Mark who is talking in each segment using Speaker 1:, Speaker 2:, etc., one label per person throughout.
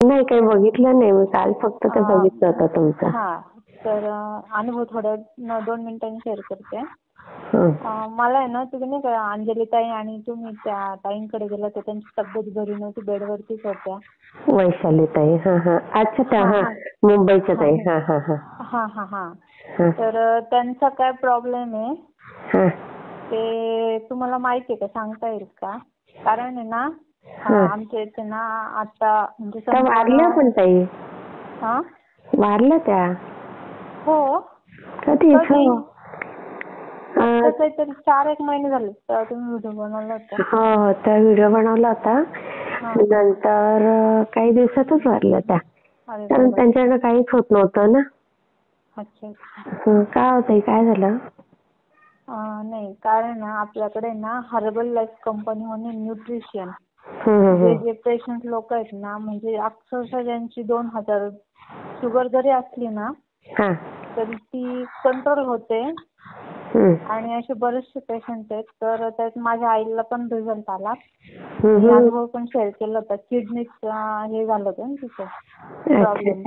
Speaker 1: नाही, काही बघितलं नाही मी. काल फक्त ते बघितलं होतं तुमचं.
Speaker 2: हा, तर अनुभव थोडं 2 मिनिटांनी शेअर करते.
Speaker 1: हं.
Speaker 2: मला आहे ना, तुम्ही नाही का अंजलीताई आणि तुम्ही त्या ताईंकडे गेला तर त्यांची तब्येत बरी नव्हती, बेडवरतीच होत्या.
Speaker 1: वैशालीताई. अच्छा, त्या मुंबईच्या ताई.
Speaker 2: तर त्यांचा काय प्रॉब्लेम आहे ते तुम्हाला माहिती आहे का, सांगता येईल का? कारण आहे ना, आमच्या इथे ना आता म्हणजे
Speaker 1: वारल्या पण ताई. वारल्या त्या.
Speaker 2: हो.
Speaker 1: कधी?
Speaker 2: काहीतरी 4-1 महिने झाले. तुम्ही व्हिडिओ बनवला होता.
Speaker 1: हो, त्या व्हिडिओ बनवला होता. नंतर काही दिवसातच वारल्या त्या. कारण त्यांच्याकडे काहीच होत नव्हतं ना.
Speaker 2: अच्छा.
Speaker 1: काय होतंय, काय झालं?
Speaker 2: नाही, कारण ना आपल्याकडे ना हर्बल लाईफ कंपनी म्हणून न्यूट्रिशन जे पेशंट लोक आहेत ना, म्हणजे अक्षरशः ज्यांची 2000 शुगर जरी असली ना तरी ती कंट्रोल होते. आणि असे बरेचसे पेशंट आहेत. तर त्यात माझ्या आईला पण रिझल्ट आला. मी अनुभव पण शेअर केला होता. किडनीच हे झालं होतं ना तिचं प्रॉब्लेम.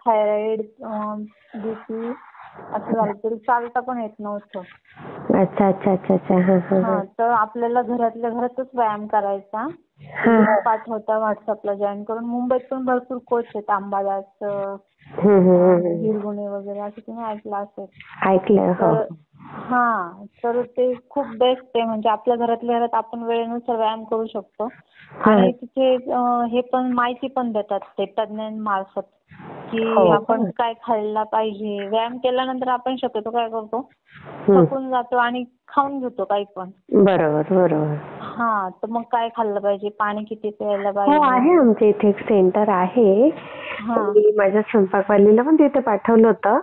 Speaker 2: थायरॉइड, बीपी असं झालं, तरी चालता पण येत नव्हतं. तर आपल्याला घरातल्या घरातच व्यायाम करायचा. पाठवता व्हॉट्सअपला जॉईन करून. मुंबईत पण भरपूर कोच आहेत, अंबादास, हिरगुणे वगैरे, असं तुम्ही ऐकलं असेल.
Speaker 1: ऐकलं.
Speaker 2: तर ते खूप बेस्ट आहे. म्हणजे आपल्या घरातल्या घरात आपण वेळेनुसार व्यायाम करू शकतो. आणि तिथे हे पण माहिती पण देतात ते तज्ञांमार्फत की आपण काय खाल्ला पाहिजे. व्यायाम केल्यानंतर आपण शक्यतो काय करतो, थकून जातो आणि खाऊन घेतो काही पण.
Speaker 1: बरोबर.
Speaker 2: तर मग काय खाल्लं पाहिजे, पाणी किती प्यायला पाहिजे.
Speaker 1: आहे आमच्या इथे एक सेंटर आहे. मी माझ्या स्वयंपाकवालीला पण तिथे पाठवलं होतं.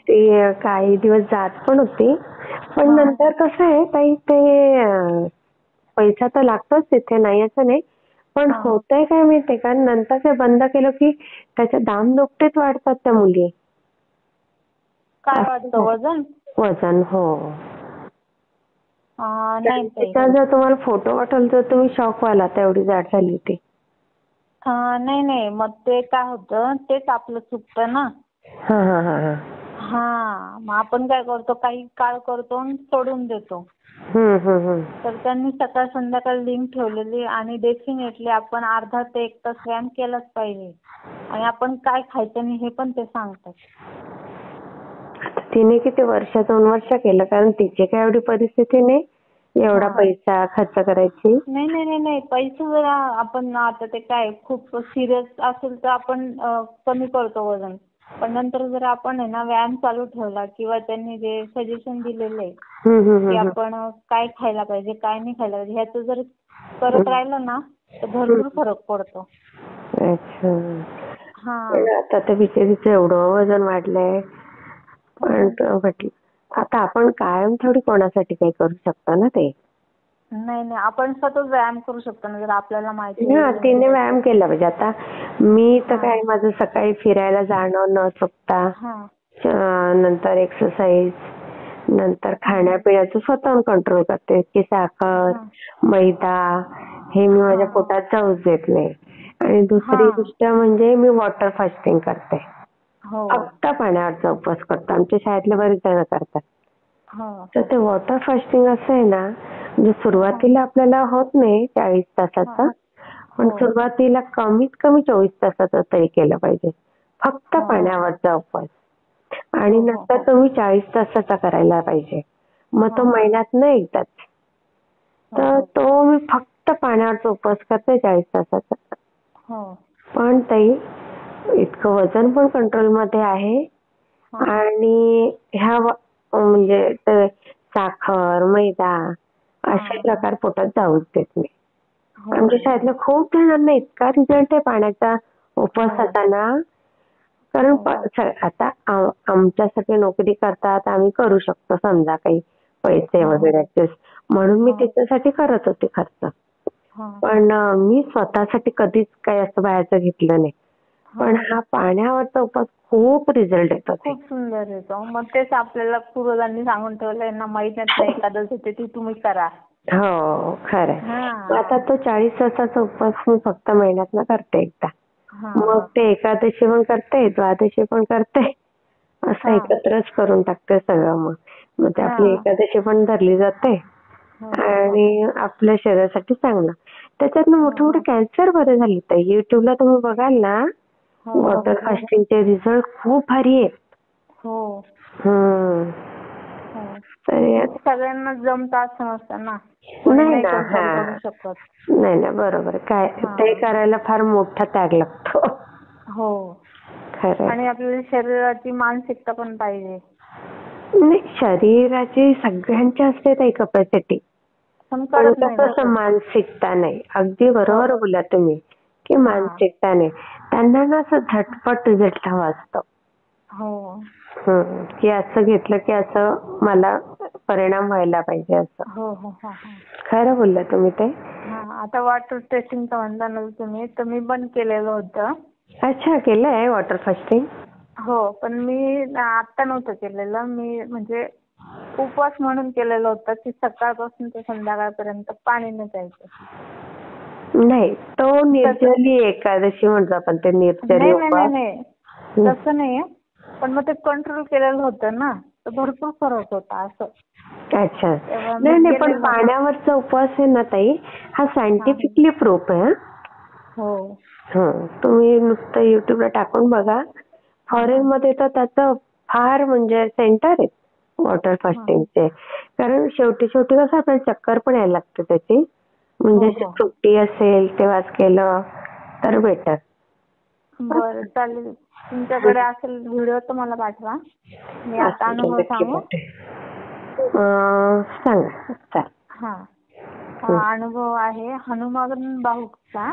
Speaker 1: ते काही दिवस जात पण होती. पण नंतर कसं आहे ताई, ते पैसा तर लागतोच तिथे, नाही असं नाही. पण होतंय काय माहितीये का, नंतर ते बंद केलं की त्याच्या दामदुपटीत वाढतात त्या मुली.
Speaker 2: काय वाटतं, वजन?
Speaker 1: हो.
Speaker 2: नाही,
Speaker 1: जर तुम्हाला फोटो पाठवला तर तुम्ही शॉक व्हाल, आता एवढी जाड झाली होती.
Speaker 2: नाही, मग ते काय होतं, तेच आपलं चुकतं ना. मग आपण काय करतो, काही काळ करतो आणि सोडून देतो. तर त्यांनी सकाळ संध्याकाळ लिंक ठेवलेली आणि डेफिनेटली आपण अर्धा ते 1 तास व्यायाम केलाच पाहिजे. आणि आपण काय खायचं नाही हे पण ते सांगतात.
Speaker 1: तिने किती वर्ष, 2 वर्ष केलं, कारण तिची काय एवढी परिस्थिती नाही एवढा पैसा खर्च करायची.
Speaker 2: नाही, पैसे जर आपण आता ते काय खूप सिरियस असेल तर आपण कमी करतो वजन. पण नंतर जर आपण आहे ना व्यायाम चालू ठेवला किंवा त्यांनी जे सजेशन दिलेलं आहे की आपण काय खायला पाहिजे, काय नाही खायला पाहिजे, ह्याचं जर करत राहिलं ना तर भरपूर फरक पडतो.
Speaker 1: आता तर बिचारीचं एवढं वजन वाढलंय. पण आता आपण कायम थोडी कोणासाठी काही करू शकतो ना ते.
Speaker 2: नाही, आपण सतत व्यायाम करू शकतो ना, जर आपल्याला माहिती.
Speaker 1: तिने व्यायाम केला पाहिजे. आता मी तर काय, माझं सकाळी फिरायला जाणं न चुकता, नंतर एक्सरसाइज, नंतर खाण्यापिण्याचं स्वतःहून कंट्रोल करते की साखर, मैदा हे मी माझ्या पोटात जाऊच देत नाही. आणि दुसरी गोष्ट म्हणजे मी वॉटर फास्टिंग करते. फक्त पाण्यावरचा उपवास करतो. आमच्या शाळेतले बरेच जण करतात. तर ते वॉटर फास्टिंग असं आहे ना, म्हणजे सुरुवातीला आपल्याला होत नाही 40 तासाचा, पण सुरुवातीला कमीत कमी 24 तासाचा तरी केलं पाहिजे. फक्त पाण्यावरचा उपवास. आणि नंतर तुम्ही 40 तासाचा करायला पाहिजे. मग तो महिन्यातनं एकदाच. तर तो मी फक्त पाण्यावरचा उपवास करते 40 तासाचा. पण ताई इतकं वजन पण कंट्रोलमध्ये आहे. आणि ह्या म्हणजे साखर, मैदा असे प्रकार पोटात जाऊच देत नाही. आमच्या शाळेतल्या खूप जणांना इतका रिझल्ट आहे पाण्याचा उपवासाचा ना. कारण आता आमच्यासाठी नोकरी करतात, आम्ही करू शकतो समजा काही पैसे वगैरे ऍडजस्ट, म्हणून मी त्याच्यासाठी करत होते खर्च. पण मी स्वतःसाठी कधीच काही असं बाहेरचं घेतलं नाही. पण हा पाण्यावरचा उपवास खूप रिझल्ट येतो.
Speaker 2: खूप सुंदर येतो. मग तेच आपल्याला पूर्वजांनी सांगून ठेवलंय ना, महिन्यात एकादश येते ती तुम्ही करा.
Speaker 1: हो, खरंय. आता तो 40 तासाचा उपवास मी फक्त महिन्यातनं करते एकदा. मग ते एकादशी पण करते, द्वादशी पण करते, असं एकत्रच करून टाकते सगळं. मग ते आपली एकादशी पण धरली जाते आणि आपल्या शरीरासाठी चांगलं. त्याच्यातनं मोठे मोठे कॅन्सर बरे झाले ताई. युट्यूबला तुम्ही बघाल ना, वॉटर फास्टिंगचे रिझल्ट खूप भारी आहेत.
Speaker 2: सगळ्यांना जमतं असं नसतं ना.
Speaker 1: नाही ना. नाही ना, बरोबर. काय ते करायला फार मोठा त्याग लागतो. खरं.
Speaker 2: आणि आपल्या शरीराची मानसिकता पण पाहिजे.
Speaker 1: नाही, शरीराची सगळ्यांची असते ताई कपॅसिटी, पण कसं मानसिकता नाही. अगदी बरोबर बोलला तुम्ही की मानसिकता नाही. त्यांना ना असं झटपट रिझल्ट हवा असतो. की असं घेतलं की असं मला परिणाम व्हायला पाहिजे असं. खरं बोलला तुम्ही ते.
Speaker 2: आता वॉटर टेस्टिंगचं म्हणता ना तुम्ही, तर मी पण केलेलं होतं.
Speaker 1: अच्छा, केलंय वॉटर फास्टिंग?
Speaker 2: हो, पण मी आता नव्हतं केलेलं. मी म्हणजे उपवास म्हणून केलेलं होतं की सकाळपासून ते संध्याकाळपर्यंत पाणी न प्यायचं.
Speaker 1: नाही, तो निर्जली एकादशी म्हणतो आपण, ते निर्जली उपवास.
Speaker 2: नाही, तसं नाहीये. पण मग ते कंट्रोल केलेलं होतं ना, तर भरपूर फरक होता असं.
Speaker 1: अच्छा. नाही, पण पाण्यावरचा उपवास आहे ना ताई, हा सायंटिफिकली प्रूफ आहे. तुम्ही नुसतं युट्यूबला टाकून बघा. फॉरेन मध्ये तर त्याचं फार म्हणजे सेंटर आहे वॉटर फास्टिंगचे. कारण शेवटी कसं आपल्याला चक्कर पण यायला लागते त्याची. म्हणजे सुट्टी असेल तेव्हाच केलं तर बेटर.
Speaker 2: बरं, चालेल. तुमच्याकडे असेल व्हिडिओ तर मला पाठवा. मी आता अनुभव सांगू.
Speaker 1: सांगा.
Speaker 2: अनुभव आहे हनुमान बाहुकचा.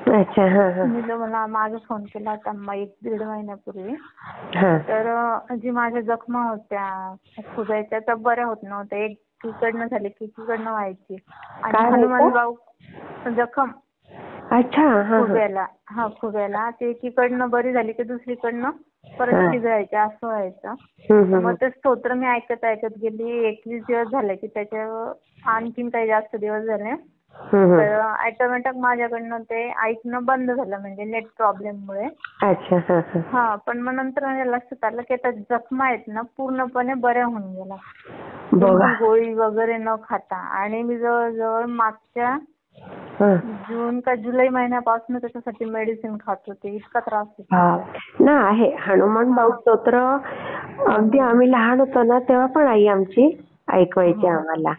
Speaker 1: अच्छा.
Speaker 2: मी जो मला मागे फोन केला होता 1-1.5 महिन्यापूर्वी. तर जी माझ्या जखमा होत्या खुजायच्या त्या बऱ्या होत नव्हत्या. एकीकडनं झाली की एकीकडनं व्हायची. आणि हनुमान बाहुक जखम खुब्याला ते एकीकडनं बरी झाली की दुसरीकडनं परत खिजायच्या असं व्हायचं. मग ते स्तोत्र मी ऐकत गेली. 21 दिवस झाले की त्याच्यावर आणखीन काही जास्त दिवस झाले. तर ऑटोमॅटिक माझ्याकडनं ते ऐकणं बंद झालं, म्हणजे नेट प्रॉब्लेम मुळे. पण मग नंतर माझ्या लक्षात आलं की त्या जखमा आहेत ना पूर्णपणे बऱ्या होऊन गेल्या. बिलकुल गोळी वगैरे न खाता. आणि मी जवळजवळ मागच्या जून का जुलै महिन्यापासून त्याच्यासाठी मेडिसिन खात होते. इतका त्रास होता
Speaker 1: ना. आहे हनुमान बाहुक स्तोत्र. अगदी आम्ही लहान होतो ना तेव्हा पण आई आमची ऐकवायची आम्हाला.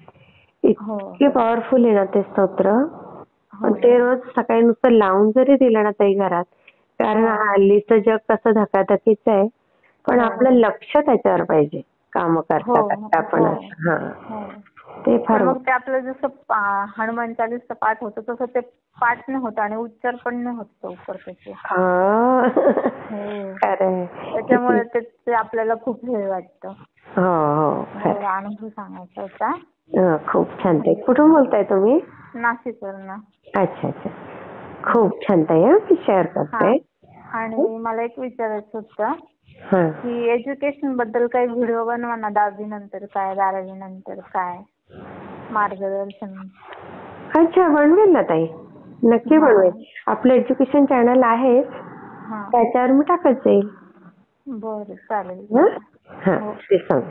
Speaker 1: इतके पॉवरफुल आहे ना ते स्तोत्र. पण ते रोज सकाळी नुसतं लावून जरी दिलं ना ताई घरात, कारण हल्लीचं जग कसं धकाधकीचं आहे, पण आपलं लक्ष त्याच्यावर पाहिजे काम करता आपण. ते फार.
Speaker 2: मग ते आपलं जसं हनुमान चालीसा पाठ होतं तसं ते पाठ नाही होत आणि उच्चार पण नाही होत लवकर त्याचे. त्याच्यामुळे ते आपल्याला खूप हे वाटतं. अनुभव सांगायचा होता.
Speaker 1: खूप छान ताई. कुठून बोलताय तुम्ही?
Speaker 2: नाशिकवरनं.
Speaker 1: अच्छा. खूप छान ताई. मी शेअर करते.
Speaker 2: आणि मला एक विचारायचं होतं की एज्युकेशन बद्दल काही व्हिडिओ बनवा ना. 10वी नंतर काय, 12वी नंतर काय मार्गदर्शन.
Speaker 1: अच्छा, बनवेल ना ताई, नक्की बनवेल. आपलं एज्युकेशन चॅनल आहे, त्याच्यावर मी टाकत जाईल.
Speaker 2: बरं, चालेल.
Speaker 1: ते सांग.